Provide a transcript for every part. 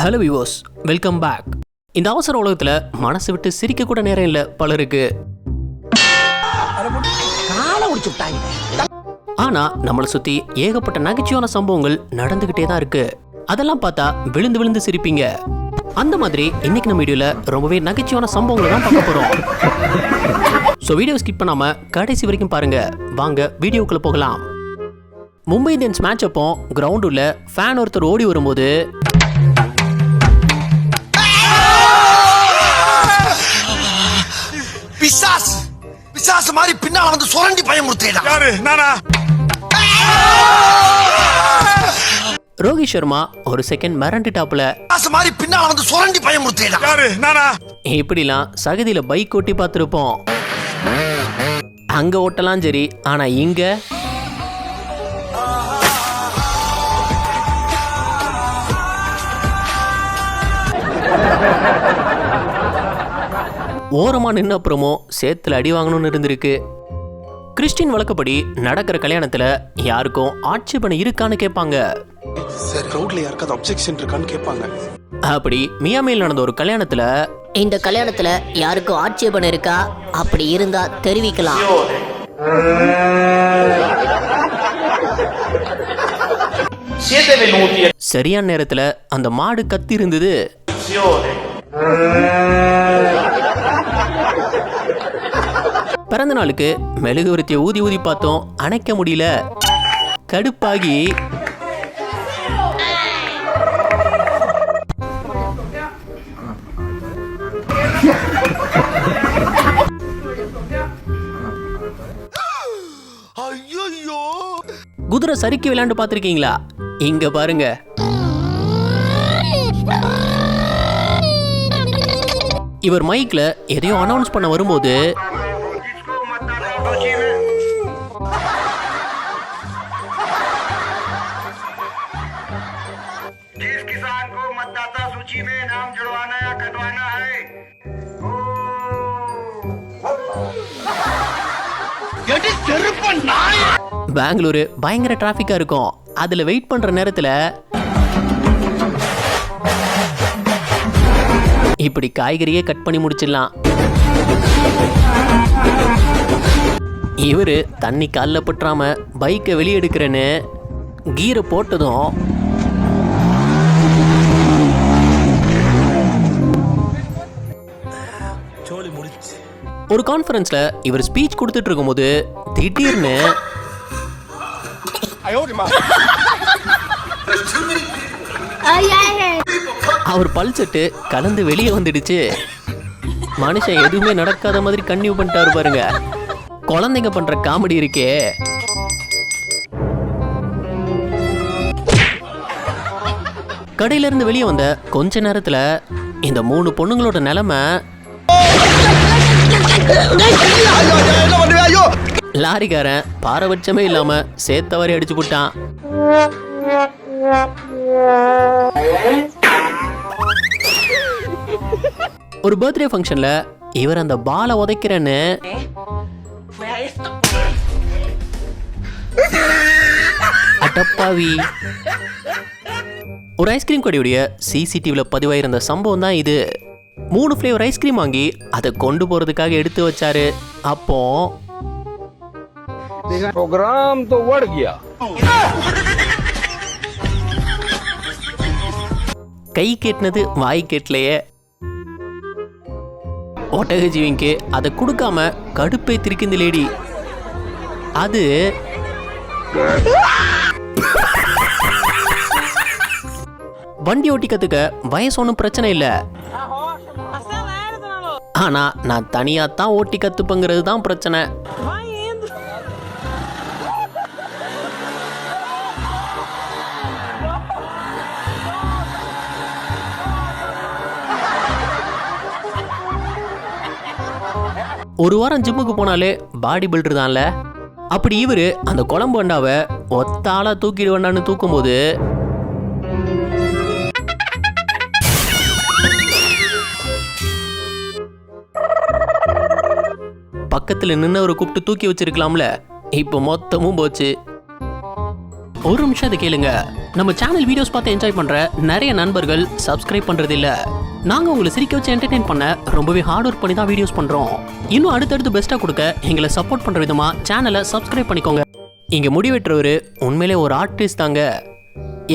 Hello viewers, welcome back. இந்த அவசர உலகத்துல மனசு விட்டு சிரிக்க கூட நேரம் இல்ல பலருக்கு. ஆனா நம்மளை சுத்தி ஏகப்பட்ட நகைச்சுவையான சம்பவங்கள் நடந்துகிட்டே தான் இருக்கு. அதெல்லாம் பார்த்தா விழுந்து விழுந்து சிரிப்பீங்க. அந்த மாதிரி இன்னைக்கு நம்ம வீடியோல ரொம்பவே நகைச்சுவையான சம்பவங்களை தான் பார்க்க போறோம். ஸோ வீடியோ ஸ்கிப் பண்ணாம கடைசி வரைக்கும் பாருங்க. வாங்க வீடியோக்குள்ள போகலாம். மும்பை இந்தியன்ஸ் மேட்ச் அப்போ கிரவுண்ட் உள்ள ஃபேன் ஒருத்தர் ஓடி வரும்போது பிசாசு மாதிரி பின்னால வந்து சுரண்டி பயமுறுத்தேடா. யாரு? நானா? ரோஹித் சர்மா ஒரு செகண்ட் மிரண்டுட்டாப்ல. பிசாசு மாதிரி பின்னால வந்து சுரண்டி பயமுறுத்தேடா. யாரு? நானா? இப்படிலாம் சகதியில பைக் ஓட்டி பார்த்துருப்போம். அங்க ஓட்டலாம் சரி, ஆனா இங்க ஓரமா நின்ன அப்புறமும் சேத்துல அடி வாங்கணும்னு இருந்திருக்கு. கிறிஸ்டின் வழக்கப்படி நடக்கிற கல்யாணத்துல யாருக்கும் ஆட்சேபனை இருக்கான்னு கேட்பாங்க. அப்படி மியாமியில் நடந்த ஒரு கல்யாணத்துல, இந்த கல்யாணத்துல யாருக்கும் ஆட்சேபனை இருக்கா, அப்படி இருந்தா தெரிவிக்கலாம். சரியான நேரத்துல அந்த மாடு கத்தி இருந்தது. பிறந்த நாளுக்கு மெழுகுவர்த்தியை ஊதி ஊதி பார்த்தோம், அணைக்க முடியல. கடுப்பாகி குதிரை சறுக்கி விளையாண்டு பார்த்திருக்கீங்களா? இங்க பாருங்க. இவர் மைக்ல எதையோ அனௌன்ஸ் பண்ண வரும்போது பெங்களூரு பயங்கர டிராபிக்கா இருக்கும். அதுல வெயிட் பண்ற நேரத்துல இப்படி காய்கறியே கட் பண்ணி முடிச்சிடலாம். இவரு தண்ணி கால்ல பற்றாம பைக்கை வெளியே எடுக்கிறேன்னு கீரை போட்டதும் ஒரு கான்ஃபரன்ஸ்ல இவர் ஸ்பீச் கொடுத்துட்டு இருக்கும்போது திடீர்னு அவர் பல்செட்டு கலந்து வெளியே வந்துடுச்சு. மனுஷன் எதுவுமே நடக்காத மாதிரி கன்னியூ பண்ணிட்டாரு பாருங்க. குழந்தைங்க பண்ற காமெடி இருக்கே. கடையில இருந்து வெளியே வந்த கொஞ்ச நேரத்துல இந்த 3 பொண்ணுங்களோட நிலைமை, லாரிக்காரன் பாரபட்சமே இல்லாம சேத்தவாரி அடிச்சு போட்டான். ஒரு பர்த்டே ஃபங்க்ஷன்ல இவர் அந்த பாலை உதைக்கிறேன்னு அடப்பாவி. ஒரு ஐஸ்கிரீம் கடையுடைய சிசிடிவில பதிவாயிருந்த சம்பவம் தான் இது. 3 ஃப்ளேவர் ஐஸ்கிரீம் வாங்கி அதை கொண்டு போறதுக்காக எடுத்து வச்சாரு. அப்போ ப்ரோக்ராம் तो बढ़ गया. கை கேட்டினது வாய் கேட்டலையே. ஒட்டக ஜீவிக்கு அதை கொடுக்காம கடுப்பை திருக்கிந்த லேடி. அது வண்டி ஓட்டி கத்துக்க வயசு ஒன்றும் பிரச்சனை இல்லை. ஆனா நான் தனியா தான் ஓட்டி கத்துப்பங்கிறது தான் பிரச்சனை. ஒரு வாரம் ஜிம்முக்கு போனாலே பாடி பில்டர் தான்ல. அப்படி இவரு அந்த குழம்பு அண்டாவை ஒத்தாளா தூக்கிடு வேண்டான்னு தூக்கும்போது பக்கத்துல நின்று ஒரு கூப்பிட்டு தூக்கி வச்சிருக்கலாம்ல. இப்போ மொத்தமும் போச்சு. ஒரு நிமிஷம் இதை கேளுங்க. நம்ம சேனல் வீடியோஸ் பார்த்து என்ஜாய் பண்ற நிறைய நண்பர்கள் சப்ஸ்கிரைப் பண்றது இல்ல. நாங்க உங்களை சிரிக்க வச்சு என்டர்டெயின் பண்ண ரொம்பவே ஹார்ட் ஒர்க் பண்ணி தான் வீடியோஸ் பண்றோம். இன்னும் அடுத்தடுத்து பெஸ்டா கொடுக்க எங்களை சப்போர்ட் பண்ற விதமா சேனலை சப்ஸ்கிரைப் பண்ணிக்கோங்க. இங்க முடிவெற்றவர் உண்மையிலே ஒரு ஆர்டிஸ்ட் தாங்க.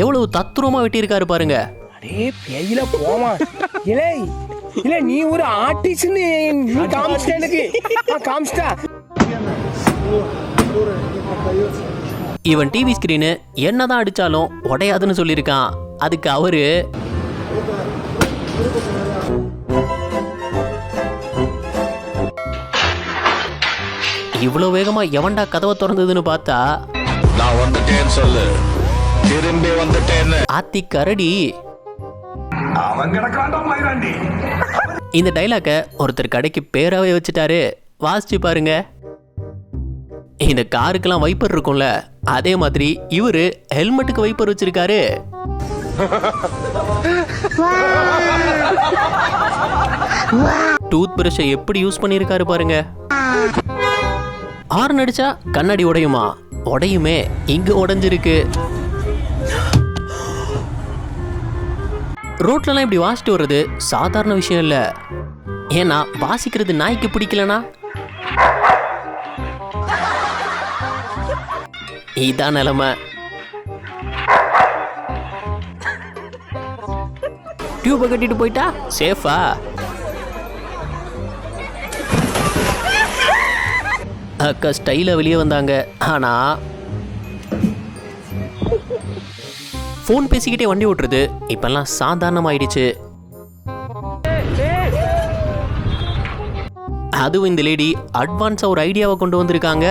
எவ்வளவு தத்ரூபமா வெட்டியிருக்காரு பாருங்க. அடே பேயில போமா. இலே இல்ல நீ ஒரு ஆர்டிஸ்ட்னு நீ காமிச்சிட்ட எனக்கு. காமிச்சிட்டா. இவன் டிவி ஸ்கிரீனு என்னதான் அடிச்சாலும் உடையாதுன்னு சொல்லியிருக்கான். அதுக்கு அவரு இவ்வளவு வேகமா எவன்டா கதவை திறந்ததுன்னு பார்த்தா நான் வந்துட்டேன்னு சொல்லு, திரும்பி வந்துட்டேன்னு. ஆத்தி கரடி. இந்த டைலாக்க ஒருத்தர் கடைக்கு பேராவே வச்சுட்டாரு. வாசிச்சு பாருங்க. இந்த காருக்கெல்லாம் வைப்பர் இருக்கும்ல, அதே மாதிரி இவரு ஹெல்மெட்டுக்கு வைப்பர் வச்சிருக்காரு. டூத் பிரஷை எப்படி யூஸ் பண்ணிருக்காரு பாருங்க. ஹார்ன் அடிச்சா கண்ணாடி உடையுமா? உடையுமே. இங்க உடைஞ்சிருக்கு. ரோட்லலாம் இப்படி வாசிட்டு வர்றது சாதாரண விஷயம் இல்ல. ஏன்னா வாசிக்கிறது நாய்க்கு பிடிக்கலனா இதான் நிலைமை. டியூபை கட்டிட்டு போயிட்டா சேஃபா? அக்கா ஸ்டைல வெளியே வந்தாங்க. ஆனா போன் பேசிக்கிட்டே வண்டி ஓட்டுறது இப்பெல்லாம் சாதாரணமாயிடுச்சு. அதுவும் இந்த லேடி அட்வான்ஸா ஒரு ஐடியாவை கொண்டு வந்திருக்காங்க.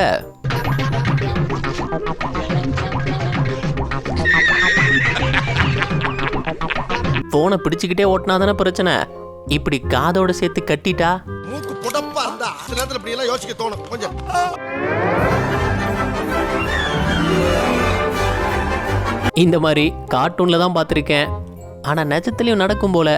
போனை பிடிச்சுக்கிட்டே ஓட்டினாதானே பிரச்சனை. இப்படி காதோட சேர்த்து கட்டிட்டா மூக்கு புடப்பா இருந்தா சில நேரத்துல இப்படி எல்லாம் யோசிக்க தோணும் கொஞ்சம். இந்த மாதிரி கார்ட்டூன்ல தான் பார்த்துருக்கேன். ஆனா நிஜத்துலயும் நடக்கும் போல.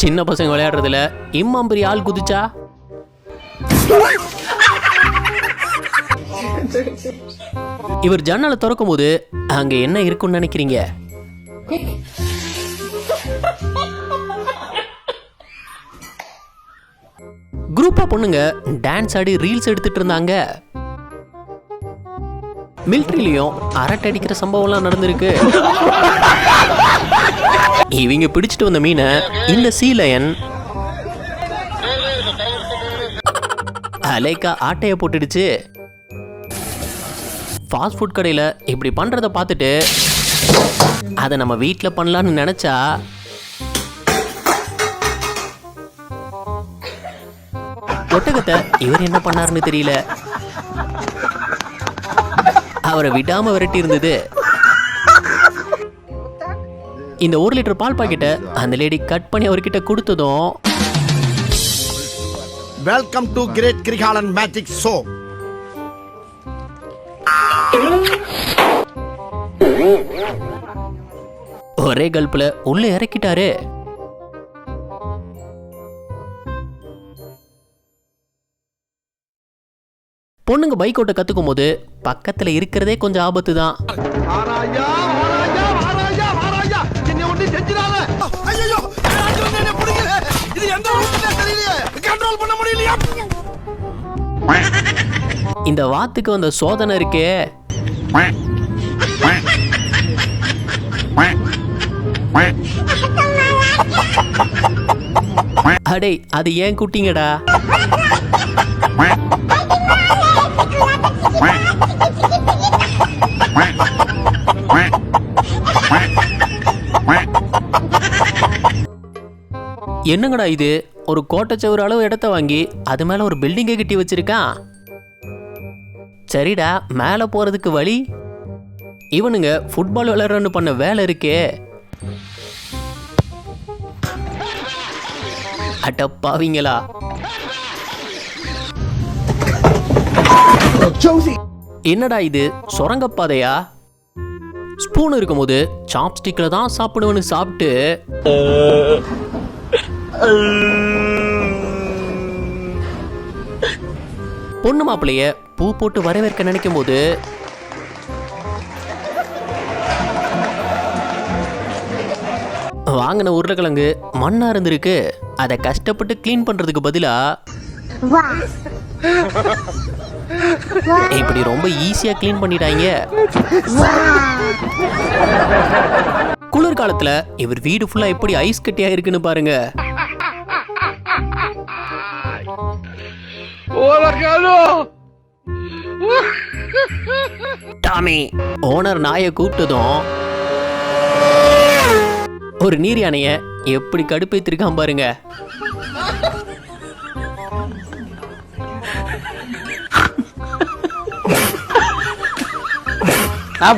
சின்ன பசங்க விளையாடுறதுல இம்மாம் பெரிய ஆள் குதிச்சா இவர் ஜன்னலை திறக்கும் போது அங்க என்ன இருக்குன்னு நினைக்கிறீங்க? குரூப்பா பொண்ணுங்க டான்ஸ் ஆடி ரீல்ஸ் எடுத்துட்டு இருந்தாங்க. மிலிட்டரியிலையும் அரட்டை அடிக்கிற சம்பவம்லாம் நடந்திருக்கு. இவங்க பிடிச்சிட்டு வந்த மீனை இந்த சீலயன் அலைக்கா ஆட்டைய போட்டுடுச்சு. ஃபாஸ்ட் ஃபுட் கடையில் இப்படி பண்றத பார்த்துட்டு அதை நம்ம வீட்டில் பண்ணலான்னு நினைச்சா ஒட்டகத்தை இவர் என்ன பண்ணாருன்னு தெரியல. அவரை விடாம விரட்டி இருந்தது. இந்த 1 லிட்டர் பால் பாக்கெட்டை அந்த லேடி கட் பண்ணி அவர்கிட்ட கொடுத்ததும் welcome to great Kirikalan magic show. ஒரே கல்ப்ல உள்ள இறக்கிட்டாரு. பொண்ணுங்க பைக் ஓட்ட கத்துக்கும் போது பக்கத்துல இருக்கிறதே கொஞ்சம் ஆபத்து தான். இந்த வாத்துக்கு வந்த சோதனை இருக்கே. அடே அது ஏன் குட்டிங்கடா? என்னங்கடா இது? ஒரு கோட்டைச்சவர் அளவு இடத்த வாங்கி அது மேல ஒரு பில்டிங்கை கட்டி வச்சிருக்கான். சரிடா, மேல போறதுக்கு வழி? இவனுங்க ஃபுட்பால் விளையாடுறன்னு பண்ண வேலை இருக்கே. அட்டப்பாவீங்களா? என்னடா இது, சுரங்கப்பாதையா? ஸ்பூன் இருக்கும்போது சாப்ஸ்டிக்ல தான் சாப்பிடுவேன்னு சாப்பிட்டு பொண்ணு மாப்பிள்ளைய பூ போட்டு வரவேற்க நினைக்கும் போது வாங்கின உருளைக்கிழங்கு மண்ணா இருந்திருக்கு. அதை கஷ்டப்பட்டு கிளீன் பண்றதுக்கு பதிலா இப்படி ரொம்ப ஈஸியா கிளீன் பண்ணிட்டாங்க. குளிர்காலத்துல இவர் வீடு ஃபுல்லா எப்படி ஐஸ் கட்டியா இருக்குன்னு பாருங்க. டாமி ஓனர் நாயை கூப்பிட்டதும் ஒரு நீர் யானைய எப்படி கடுப்பேத்திருக்கான் பாருங்க.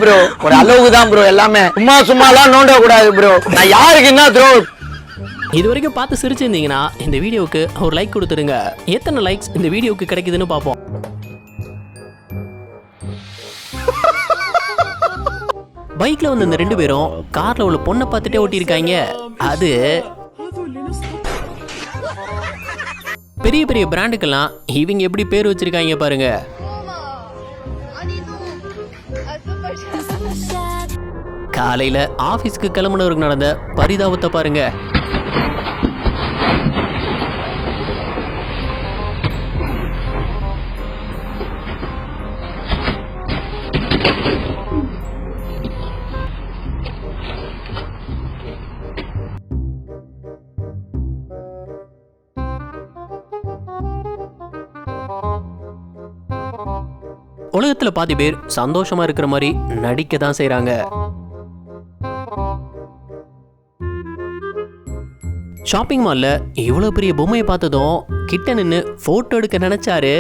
ப்ரோ ஒரு அளவுக்கு தான் ப்ரோ, எல்லாமே சும்மாலாம் நோண்ட கூடாது ப்ரோ. நான் யாருக்கு என்ன ப்ரோ? இது வரைக்கும் பார்த்து சிரிச்சிருந்தீங்கன்னா இந்த வீடியோவுக்கு ஒரு லைக் கொடுத்துருங்க. எத்தனை லைக்ஸ் இந்த வீடியோவுக்கு கிடைக்குதுன்னு பார்ப்போம். பைக்ல வந்து இந்த 2 பேரும் கார்ல உள்ள பொண்ணை பார்த்துட்டே ஓட்டியிருக்காங்க. அது பெரிய பெரிய பிராண்டுக்கெல்லாம் இவங்க எப்படி பேர் வச்சிருக்காங்க பாருங்க. காலையில ஆபீஸ்க்கு கிளம்புனவருக்கு நடந்த பரிதாபத்தை பாருங்க. உலகத்துல பாதி பேர் சந்தோஷமா இருக்கிற மாதிரி நடிக்க தான் செய்றாங்க. ஷாப்பிங் மால்ல இவ்வளவு பெரிய பொம்மையை பார்த்ததும் கிட்ட நின்னு போட்டோ எடுக்க நினைச்சாரு.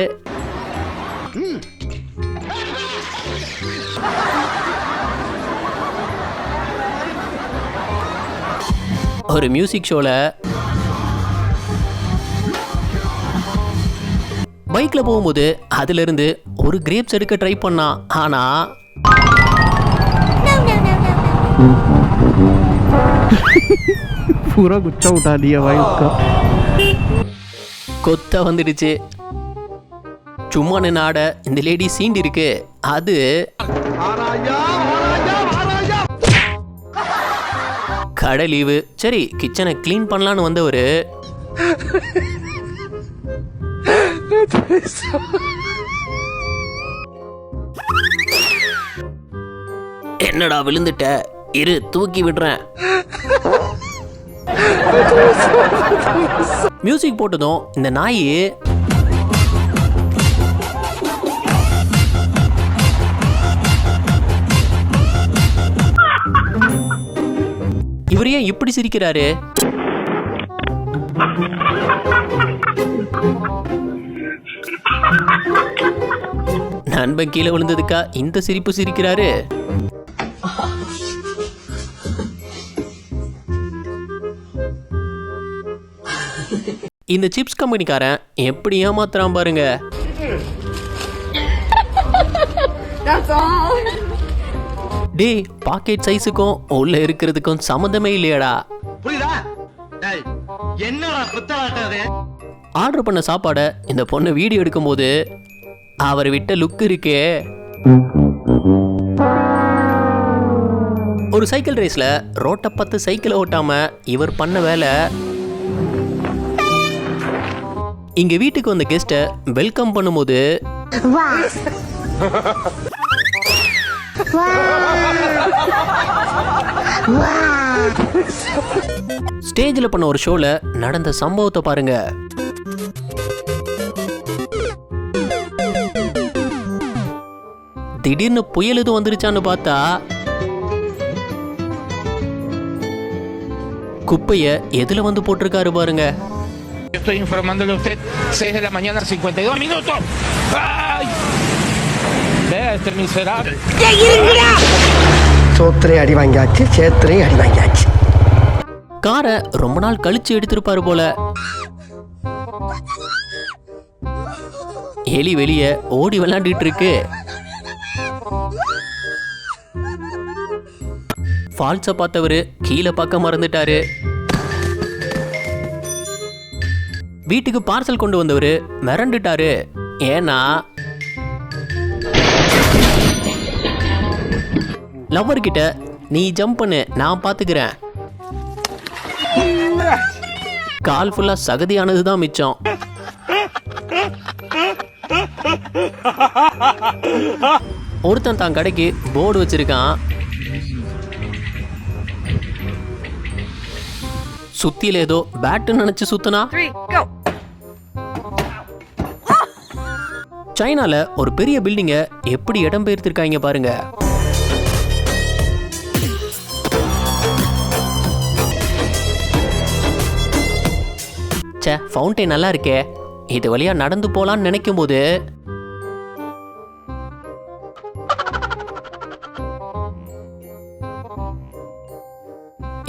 ஒரு மியூசிக் ஷோல பைக்ல போகும்போது அதுல இருந்து ஒரு கிரேப்ஸ் எடுக்க ட்ரை பண்ணா. ஆனா पूरा गुच्छा उठा लिया भाई उसका. கொத்த வந்துடுச்சு. சும்மா நாட இந்த லேடி சீண்டி இருக்கு. அது கடை லீவு. சரி கிச்சனை கிளீன் பண்ணலான்னு வந்தவரு என்னடா விழுந்துட்ட, இரு தூக்கி விடுறேன். மியூசிக் போட்டதும் இந்த நாய் இவர் ஏன் இப்படி சிரிக்கிறாரு? நண்பன் கீழே விழுந்ததுக்கா இந்த சிரிப்பு சிரிக்கிறாரு? இந்த சிப்ஸ் கம்பெனிக்காரன் எப்படி ஏமாத்துறான் பாருங்க. டேய் பாக்கெட் சைஸுக்கும் உள்ள இருக்கிறதுக்கும் சம்மந்தமே இல்லையாடா. ஆர்டர் பண்ண சாப்பாடை இந்த பொண்ணு வீடியோ எடுக்கும் போது அவர் விட்ட லுக் இருக்கே. ஒரு சைக்கிள் ரேஸ்ல ரோட்டை பார்த்து சைக்கிளை ஓட்டாம இவர் பண்ண வேலை, இங்க வீட்டுக்கு வந்த கெஸ்ட வெல்கம் பண்ணும்போது ஸ்டேஜ்ல பண்ண ஒரு ஷோல நடந்த சம்பவத்தை பாருங்க. திடீர்னு புயல் எதுவும் வந்துருச்சான்னு பார்த்தா குப்பைய எதுல வந்து போட்டிருக்காரு பாருங்க. Estoy informándole a usted, 6 de la mañana, 52 minutos. ¡Ay! Vea este miserable. சோத்திரை அடி வாங்கியாச்சு, சேத்திரை அடி வாங்கியாச்சு. காரை ரொம்ப நாள் கழிச்சு எடுத்திருப்பாரு போல. எலி வெளியே ஓடி விளையாண்டுட்டு இருக்கு. ஃபால்ஸ பார்த்தவரு கீழே பார்க்க மறந்துட்டாரு. வீட்டுக்கு பார்சல் கொண்டு வந்தவர் மிரண்டுட்டாரு. ஏன்னா லவ்வர் கிட்ட நீ ஜம்ப் பண்ணு நான் பாத்துக்கிறேன், கால் ஃபுல்லா சகதியானதுதான் மிச்சம். ஒருத்தன் தான் கடைக்கு போர்டு வச்சிருக்கான், சுத்தியில ஏதோ பேட்டு நினைச்சு சுத்தனா. சைனால ஒரு பெரிய பில்டிங்க எப்படி இடம் பெயர்த்திருக்காங்க பாருங்க. சே, ஃபவுண்டைன் நல்லா இருக்கே, இது வழியா நடந்து போலான்னு நினைக்கும் போது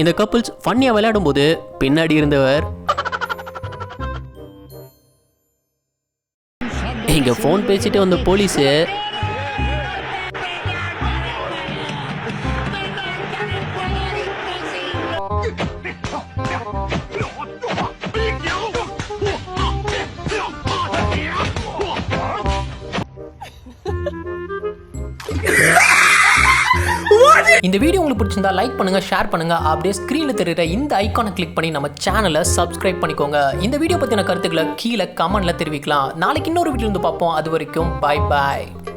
இந்த கப்பிள்ஸ் ஃபன்னியா விளையாடும் போது பின்னாடி இருந்தவர் இங்க போன் பேசிட்டு வந்த போலீஸ் இந்த வீடியோ உங்களுக்கு பிடிச்சிருந்தா லைக் பண்ணுங்க, ஷேர் பண்ணுங்க, அப்படியே ஸ்கிரீன்ல தெரியுற இந்த ஐகானை கிளிக் பண்ணி நம்ம சேனலை சப்ஸ்கிரைப் பண்ணிக்கோங்க. இந்த வீடியோ பத்தின கருத்துக்களை கீழே கமெண்ட்ல தெரிவிக்கலாம். நாளைக்கு இன்னொரு வீடியோ வந்து பார்ப்போம். அது வரைக்கும் பை பாய்.